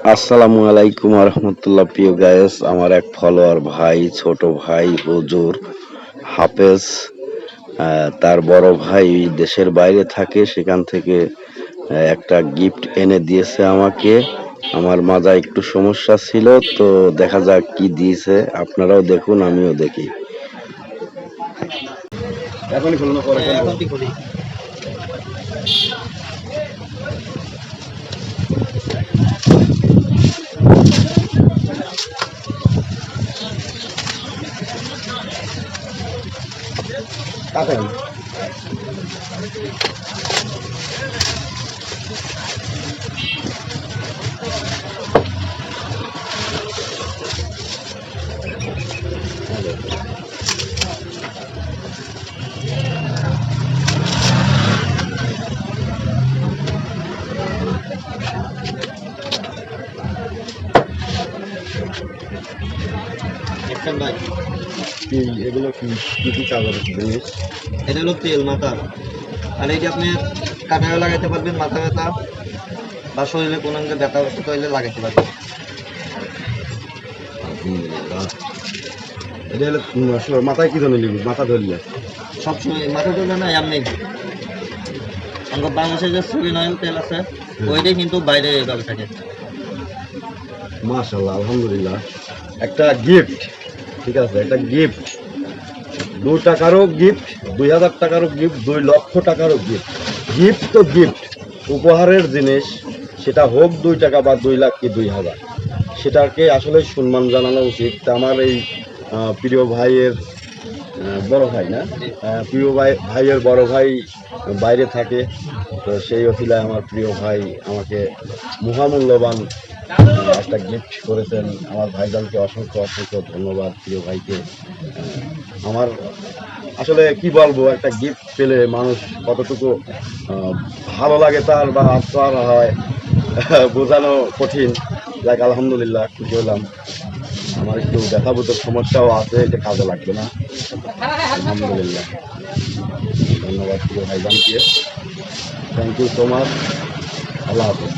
আসসালামু আলাইকুম রহমতুল্লাহ। প্রিয় গায়েস, আমার এক ফলোয়ার ভাই, ছোট ভাই হুজুর হাফেজ, তার বড় ভাই দেশের বাইরে থাকে, সেখান থেকে একটা গিফট এনে দিয়েছে আমাকে। আমার মাঝে একটু সমস্যা ছিল, তো দেখা যাক কি দিয়েছে। আপনারাও দেখুন, আমিও দেখি। এখনই খুলুন, পরে এখন কি খুলি? কাটেন। দেখছেন ভাই, এগুলো কি কি চার্জার জিনিস? এটা হলো তেল মাথা, আর এই যে আপনি কাটারে লাগাইতে পারবেন, মাথা ব্যথা বা শরীরে কোনো অঙ্গে ব্যথা হচ্ছে তাহলে লাগাইতে পারবেন। এটা হলো মাথায় কি ধরনের লিখবি? মাথা ধরলে সবসময় মাথা ধরলে না, এমনি আমার বাংলাদেশের যে সুইন অয়েল তেল আছে ওইটাই কিন্তু বাইরে এভাবে থাকে। মাশাআল্লাহ, আলহামদুলিল্লাহ, একটা গিফট। ঠিক আছে, একটা গিফট, 2 টাকারও গিফট, 2000 টাকারও গিফট, 2 লক্ষ টাকারও গিফট। গিফট তো গিফট, উপহারের জিনিস, সেটা হোক 2 টাকা বা 2 লাখ কি 2000, সেটাকে আসলে সম্মান জানানো উচিত। আমার এই প্রিয় ভাইয়ের বড় ভাই না, প্রিয় ভাইয়ের বড় ভাই বাইরে থাকে, তো সেই অসিলায় আমার প্রিয় ভাই আমাকে মহামূল্যবান একটা গিফট করেছেন। আমার ভাইজানকে অসংখ্য অসংখ্য ধন্যবাদ, প্রিয় ভাইকে। আমার আসলে কি বলবো, একটা গিফট পেলে মানুষ কতটুকু ভালো লাগে তার বা আত্মার হয় বোঝানো কঠিন। যাক, আলহামদুলিল্লাহ, খুশি হলাম। আমার একটু ব্যথাবোধের সমস্যাও আছে, এটা কাজে লাগবে না। আলহামদুলিল্লাহ, ধন্যবাদ প্রিয় ভাইজানকে। Thank you so much. আল্লাহ হাফেজ।